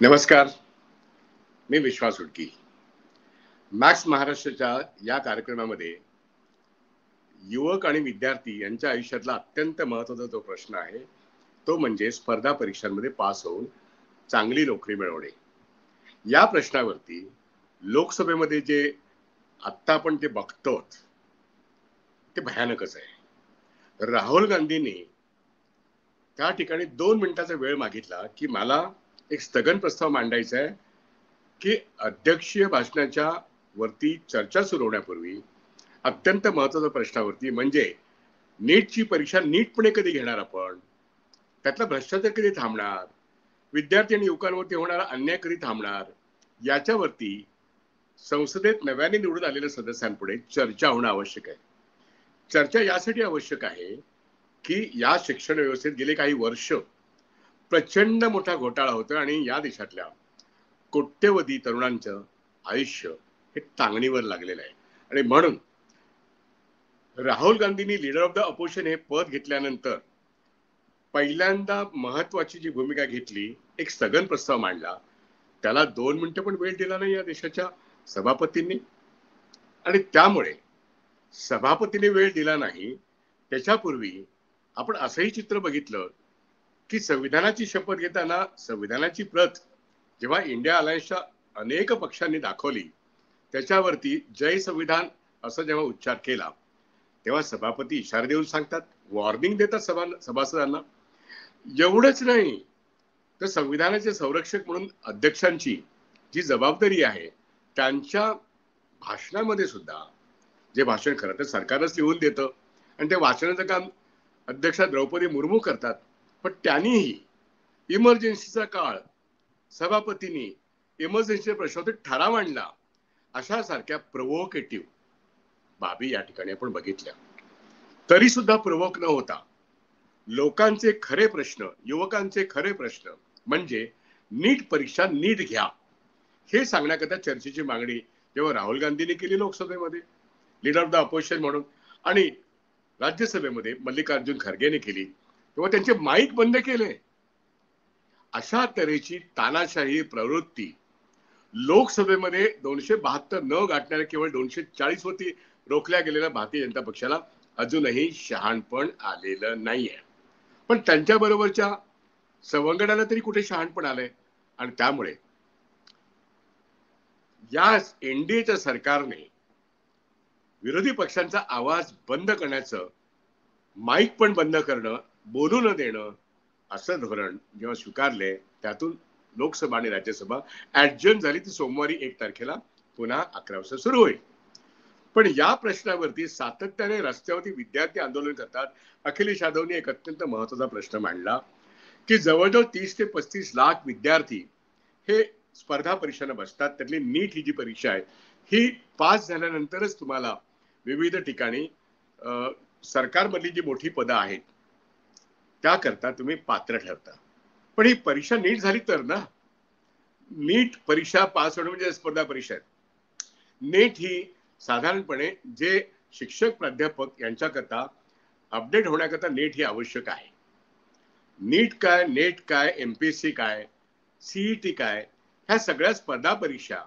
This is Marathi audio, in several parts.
नमस्कार. मी विश्वास उडकी. मॅक्स महाराष्ट्राच्या या कार्यक्रमामध्ये युवक आणि विद्यार्थी यांच्या आयुष्यातला अत्यंत महत्त्वाचा जो प्रश्न आहे तो म्हणजे स्पर्धा परीक्षांमध्ये पास होऊन चांगली नोकरी मिळवणे. या प्रश्नावरती लोकसभेमध्ये जे आत्ता आपण ते बघतो ते भयानकच आहे. राहुल गांधींनी त्या ठिकाणी 2 मिनिटाचा वेळ मागितला की मला एक स्थगन प्रस्ताव मांडायचा आहे की अध्यक्षीय भाषणाच्या वरती चर्चा सुरू होण्यापूर्वी अत्यंत महत्त्वाच्या प्रश्नावरती म्हणजे नीटची परीक्षा नीटपणे कधी घेणार, आपण त्यातला भ्रष्टाचार कधी थांबणार, विद्यार्थी आणि युवकांवरती होणारा अन्याय कधी थांबणार, याच्यावरती संसदेत नव्याने निवडून आलेल्या सदस्यांपुढे चर्चा होणं आवश्यक आहे. चर्चा यासाठी आवश्यक आहे की या शिक्षण व्यवस्थेत गेले काही वर्ष प्रचंड मोठा घोटाळा होता आणि या देशातल्या कोट्यवधी तरुणांचं आयुष्य हे टांगणीवर लागलेलं आहे. आणि म्हणून राहुल गांधींनी लीडर ऑफ द अपोजिशन हे पद घेतल्यानंतर पहिल्यांदा महत्वाची जी भूमिका घेतली, एक स्थगन प्रस्ताव मांडला. त्याला 2 मिनिटं पण वेळ दिला नाही या देशाच्या सभापतींनी. आणि त्यामुळे सभापतीने वेळ दिला नाही त्याच्यापूर्वी आपण असंही चित्र बघितलं की संविधानाची शपथ घेताना संविधानाची प्रत जेव्हा इंडिया अलायन्सच्या अनेक पक्षांनी दाखवली, त्याच्यावरती जय संविधान असं जेव्हा उच्चार केला तेव्हा सभापती इशारा देऊन सांगतात, वॉर्निंग देतात सभासदांना. एवढंच नाही तर संविधानाचे संरक्षक म्हणून अध्यक्षांची जी जबाबदारी आहे त्यांच्या भाषणामध्ये सुद्धा, जे भाषण खरं तर सरकारच लिहून देतं आणि ते वाचनाचं काम अध्यक्षा द्रौपदी मुर्मू करतात, पण त्यांनीही इमर्जन्सीचा काळ सभापतींनी इमर्जन्सीच्या प्रश्नावर ठराव आणला. अशा सारख्या प्रोव्होकेटिव्ह बाबी या ठिकाणी आपण बघितल्या. तरी सुद्धा प्रोव्होक न होता लोकांचे खरे प्रश्न, युवकांचे खरे प्रश्न म्हणजे नीट परीक्षा नीट घ्या हे सांगण्याकरता चर्चेची मागणी जेव्हा राहुल गांधींनी केली लोकसभेमध्ये लीडर ऑफ द अपोजिशन म्हणून, आणि राज्यसभेमध्ये मल्लिकार्जुन खरगेने केली, तेव्हा त्यांचे माईक बंद केले. अशा तऱ्हेची तानाशाही प्रवृत्ती लोकसभेमध्ये 272 न गाठणाऱ्या केवळ 240 वरती रोखल्या गेलेल्या भारतीय जनता पक्षाला अजूनही शहाणपण आलेलं नाहीये. पण त्यांच्या बरोबरच्या सवंगडाला तरी कुठे शहाणपण आलंय. आणि त्यामुळे या एनडीएच्या सरकारने विरोधी पक्षांचा आवाज बंद करण्याचं, माईक पण बंद करणं, बोलू न देणं असं धोरण जेव्हा स्वीकारले, त्यातून लोकसभा आणि राज्यसभा ऍडजर्न झाली. ती सोमवारी 1 तारखेला पुन्हा 11 वाजता सुरू होईल. पण या प्रश्नावरती सातत्याने रस्त्यावरती विद्यार्थी आंदोलन करतात. अखिलेश यादवने एक अत्यंत महत्वाचा प्रश्न मांडला की जवळजवळ 30 ते 35 लाख विद्यार्थी हे स्पर्धा परीक्षांना बसतात. त्यातली नीट ही जी परीक्षा आहे ही पास झाल्यानंतरच तुम्हाला विविध ठिकाणी सरकारमधली जी मोठी पदं आहेत त्याकरता तुम्ही पात्र ठरता. पण ही परीक्षा नीट झाली तर ना. नीट परीक्षा पास होणं म्हणजे स्पर्धा परीक्षा आहे. नीट ही साधारणपणे जे शिक्षक प्राध्यापक यांच्याकरता अपडेट होण्याकरता नीट ही आवश्यक आहे. नीट काय, नेट काय, एमपीएससी काय, सीईटी काय, ह्या सगळ्या स्पर्धा परीक्षा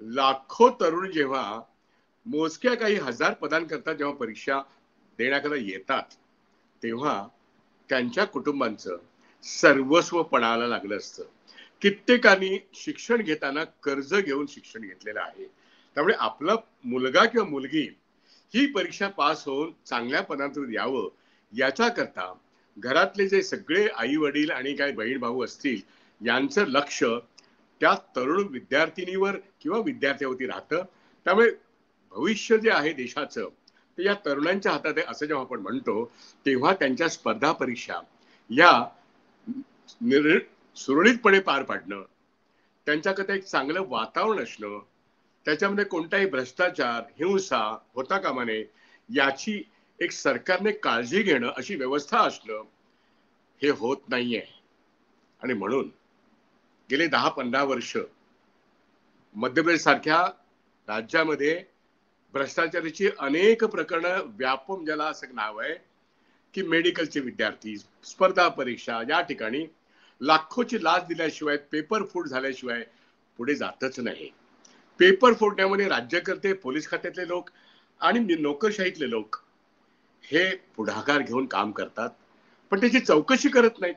लाखो तरुण जेव्हा मोजक्या काही हजार पदांकरता जेव्हा परीक्षा देण्याकरता येतात तेव्हा त्यांच्या कुटुंबांचं सर्वस्व पणाला लागलं असतं. कित्येकांनी शिक्षण घेताना कर्ज घेऊन शिक्षण घेतलेलं आहे. त्यामुळे आपला मुलगा किंवा मुलगी ही परीक्षा पास होऊन चांगल्या पदांवर यावं याच्याकरता घरातले जे सगळे आई वडील आणि काही बहीण भाऊ असतील यांचं लक्ष त्या तरुण विद्यार्थिनीवर किंवा विद्यार्थ्यावरती राहतं. त्यामुळे भविष्य जे आहे देशाचं ते या तरुणांच्या हातात आहे असं जेव्हा आपण म्हणतो तेव्हा त्यांच्या स्पर्धा परीक्षा या सुरळीतपणे पार पाडणं, त्यांच्याकरता एक चांगलं वातावरण असणं, त्याच्यामध्ये कोणताही भ्रष्टाचार, हिंसा होता कामा नये याची एक सरकारने काळजी घेणं, अशी व्यवस्था असणं हे होत नाहीये. आणि म्हणून गेले 10-15 वर्ष मध्य प्रदेश सारख्या राज्यामध्ये भ्रष्टाचाराची अनेक प्रकरणं व्यापम, ज्याला असं नाव आहे की मेडिकलचे विद्यार्थी स्पर्धा परीक्षा या ठिकाणी लाखोची लाच दिल्याशिवाय, पेपर फूट झाल्याशिवाय पुढे जातच नाही. पेपर फोडण्यामध्ये राज्यकर्ते, पोलीस खात्यातले लोक आणि नोकरशाहीतले लोक हे पुढाकार घेऊन काम करतात, पण त्याची चौकशी करत नाहीत.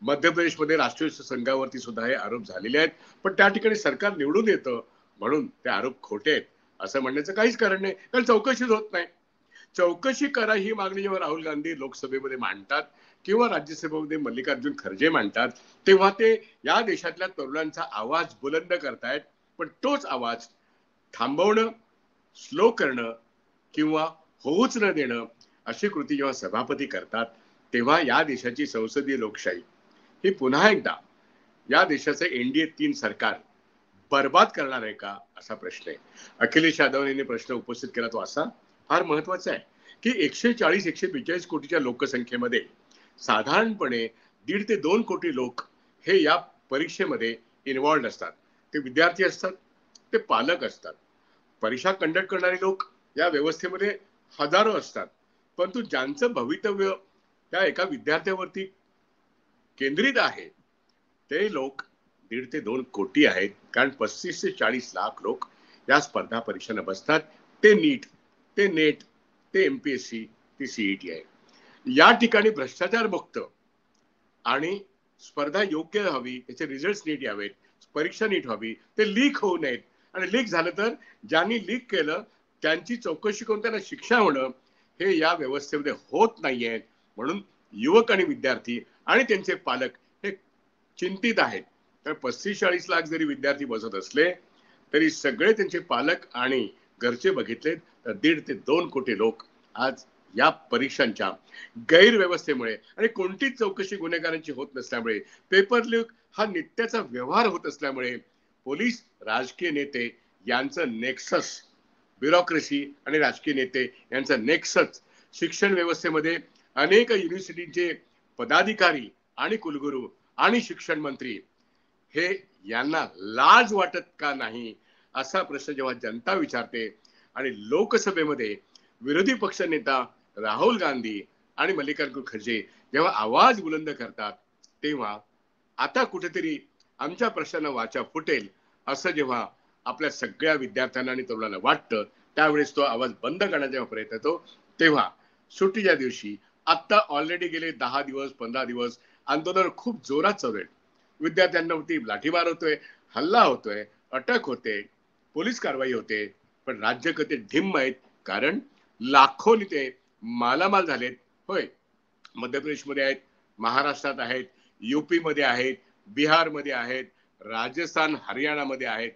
मध्य प्रदेशमध्ये राष्ट्रीय संघावरती सुद्धा हे आरोप झालेले आहेत, पण त्या ठिकाणी सरकार निवडून येतं म्हणून ते आरोप खोटे आहेत असं म्हणण्याचं काहीच कारण नाही, कारण चौकशीच होत नाही. चौकशी करा ही मागणी जेव्हा राहुल गांधी लोकसभेमध्ये मांडतात किंवा राज्यसभेमध्ये मल्लिकार्जुन खरगे मांडतात, तेव्हा ते या देशातल्या तरुणांचा आवाज बुलंद करतायत. पण तोच आवाज थांबवणं, स्लो करणं किंवा होऊच न देणं अशी कृती जेव्हा सभापती करतात, तेव्हा या देशाची संसदीय लोकशाही ही पुन्हा एकदा या देशाचे एनडीए 3 सरकार बर्बाद करणार आहे का, असा प्रश्न आहे. अखिलेश यादव यांनी प्रश्न उपस्थित केला तो असा फार महत्वाचा आहे की 140-142 कोटीच्या लोकसंख्येमध्ये साधारणपणे 1.5 ते 2 कोटी लोक हे या परीक्षेमध्ये इन्व्हॉल्ड असतात. ते विद्यार्थी असतात, ते पालक असतात. परीक्षा कंडक्ट करणारे लोक या व्यवस्थेमध्ये हजारो असतात, परंतु ज्यांचं भवितव्य त्या एका विद्यार्थ्यावरती केंद्रित आहे ते लोक 1.5 ते 2 कोटी आहेत. कारण 35 ते 40 लाख लोक या स्पर्धा परीक्षांना बसतात. ते नीट, ते नेट, ते एमपीएससी, ती सीईटी आहे. या ठिकाणी भ्रष्टाचार मुक्त आणि स्पर्धा योग्य व्हावी, त्याचे रिझल्ट नीट यावेत, परीक्षा नीट व्हावी, ते लीक होऊ नयेत. आणि लीक झालं तर ज्यांनी लीक केलं त्यांची चौकशी करून त्यांना शिक्षा होणं हे या व्यवस्थेमध्ये होत नाहीये. म्हणून युवक आणि विद्यार्थी आणि त्यांचे पालक हे चिंतित आहेत. तर 35-40 लाख जरी विद्यार्थी बसत असले तरी सगळे त्यांचे पालक आणि घरचे बघितले तर 1.5 ते 2 कोटी लोक आज या परीक्षांच्या गैरव्यवस्थेमुळे आणि कोणतीच चौकशी गुन्हेगारांची होत नसल्यामुळे, पेपर लीक हा नित्याचा व्यवहार होत असल्यामुळे पोलीस, राजकीय नेते यांचं नेक्सस, ब्युरोक्रेसी आणि राजकीय नेते यांचं नेक्सस, शिक्षण व्यवस्थेमध्ये अनेक युनिव्हर्सिटीचे पदाधिकारी आणि कुलगुरू आणि शिक्षण मंत्री हे यांना लाज वाटत का नाही, असा प्रश्न जेव्हा जनता विचारते आणि लोकसभेमध्ये विरोधी पक्ष नेता राहुल गांधी आणि मल्लिकार्जुन खरगे जेव्हा आवाज बुलंद करतात, तेव्हा आता कुठेतरी आमच्या प्रश्नांना वाचा फुटेल असं जेव्हा आपल्या सगळ्या विद्यार्थ्यांना आणि तरुणांना वाटतं, त्यावेळेस तो आवाज बंद करण्याचा जेव्हा प्रयत्न येतो, तेव्हा सुट्टीच्या दिवशी आता ऑलरेडी गेले 10 दिवस 15 दिवस आंदोलन खूप जोरात चालू आहे. विद्यार्थ्यांवरती लाठीमार होतोय, हल्ला होतोय, अटक होते, पोलीस कारवाई होते, पण राज्यकर्ते ढिम्म आहेत. कारण लाखोनी ते मालामाल झालेत. होय, मध्य प्रदेशमध्ये आहेत, महाराष्ट्रात आहेत, युपी मध्ये आहेत, बिहारमध्ये आहेत, राजस्थान हरियाणामध्ये आहेत.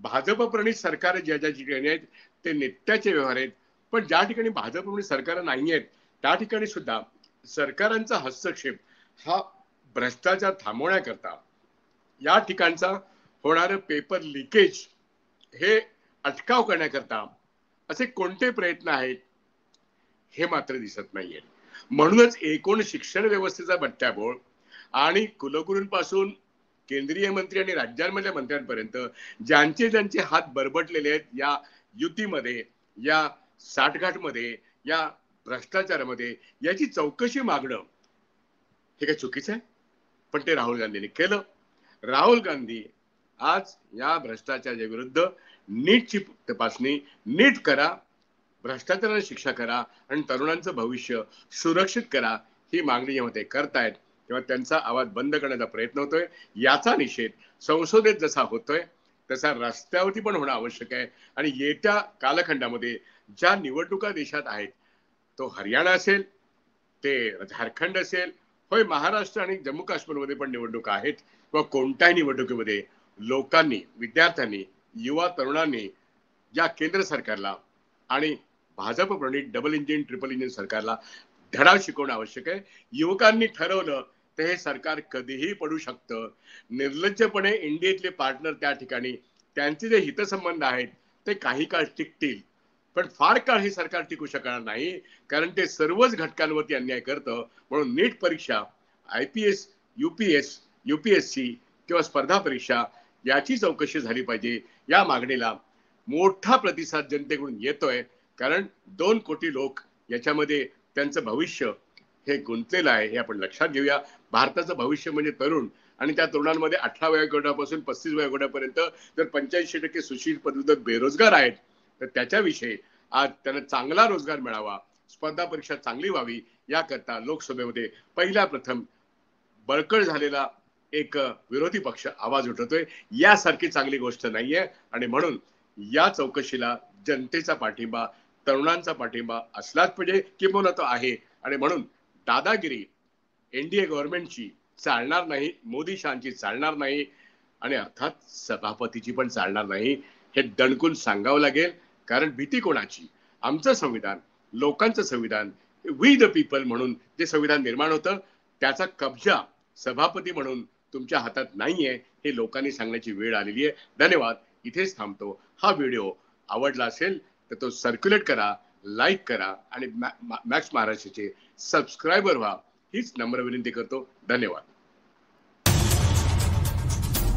भाजप प्रणित सरकार ज्या ज्या ठिकाणी आहेत ते नित्याचे व्यवहार आहेत. पण ज्या ठिकाणी भाजप प्रणित सरकार नाही आहेत त्या ठिकाणी सुद्धा सरकारांचा हस्तक्षेप हा भ्रष्टाचार थांबवण्याकरता, या ठिकाणचा होणारं पेपर लिकेज हे अटकाव करण्याकरता असे कोणते प्रयत्न आहेत हे मात्र दिसत नाहीये. म्हणूनच एकूण शिक्षण व्यवस्थेचा बट्ट्याबोळ आणि कुलगुरूंपासून केंद्रीय मंत्री आणि राज्यांमधल्या मंत्र्यांपर्यंत ज्यांचे ज्यांचे हात बरबटलेले आहेत या युतीमध्ये, या साठगाठमध्ये, या भ्रष्टाचारामध्ये, याची चौकशी मागणं हे काय चुकीचं आहे? पण ते राहुल गांधींनी केलं. राहुल गांधी आज या भ्रष्टाचाराच्या विरुद्ध नीटची तपासणी नीट करा, भ्रष्टाचाराला शिक्षा करा आणि तरुणांचं भविष्य सुरक्षित करा ही मागणी जेव्हा ते करतायत तेव्हा त्यांचा आवाज बंद करण्याचा प्रयत्न होतोय. याचा निषेध संसदेत जसा होतोय तसा रस्त्यावरती पण होणं आवश्यक आहे. आणि येत्या कालखंडामध्ये ज्या निवडणुका देशात आहेत, तो हरियाणा असेल, ते झारखंड असेल, होय महाराष्ट्र आणि जम्मू काश्मीरमध्ये पण निवडणुका आहेत, किंवा कोणत्याही निवडणुकीमध्ये लोकांनी, विद्यार्थ्यांनी, युवा तरुणांनी या केंद्र सरकारला आणि भाजप प्रणित डबल इंजिन ट्रिपल इंजिन सरकारला धडा शिकवणं आवश्यक आहे. युवकांनी ठरवलं तर हे सरकार कधीही पडू शकतं. निर्लज्जपणे इंडियातले पार्टनर त्या ठिकाणी त्यांचे जे हितसंबंध आहेत ते काही काळ टिकतील, पण फार काळ हे सरकार टिकू शकणार नाही, कारण ते सर्वच घटकांवरती अन्याय करतं. म्हणून नीट परीक्षा, IPS, UPS, UPSC किंवा स्पर्धा परीक्षा याची चौकशी झाली पाहिजे. या मागणीला मोठा प्रतिसाद जनतेकडून येतोय, कारण 2 कोटी लोक याच्यामध्ये त्यांचं भविष्य हे गुंतलेलं आहे हे आपण लक्षात घेऊया. भारताचं भविष्य म्हणजे तरुण आणि त्या तरुणांमध्ये 18 वयोगटापासून 35 वयोगटापर्यंत जर 85% सुशिक्षित पदवीधर बेरोजगार आहेत तर त्याच्याविषयी आज त्यांना चांगला रोजगार मिळावा, स्पर्धा परीक्षा चांगली व्हावी याकरता लोकसभेमध्ये पहिल्या प्रथम बळकट झालेला एक विरोधी पक्ष आवाज उठवतोय. यासारखी चांगली गोष्ट नाहीये आणि म्हणून या चौकशीला जनतेचा पाठिंबा, तरुणांचा पाठिंबा असलाच पाहिजे, किंबहुना तो आहे. आणि म्हणून दादागिरी एनडीए गव्हर्नमेंटची चालणार नाही, मोदी शहांची चालणार नाही आणि अर्थात सभापतीची पण चालणार नाही. हे दणकून सांगावं लागेल. कारण भीती कोणाची? आमचं संविधान, लोकांचं संविधान, वी द पीपल म्हणून जे संविधान निर्माण होतं त्याचा कब्जा सभापती म्हणून तुमच्या हातात नाहीये हे लोकांनी सांगण्याची वेळ आलेली आहे. धन्यवाद. इथेच थांबतो. हा व्हिडिओ आवडला असेल तर तो सर्क्युलेट करा, लाईक करा आणि मॅक्स महाराष्ट्राचे सबस्क्रायबर व्हा हीच नम्र विनंती करतो. धन्यवाद.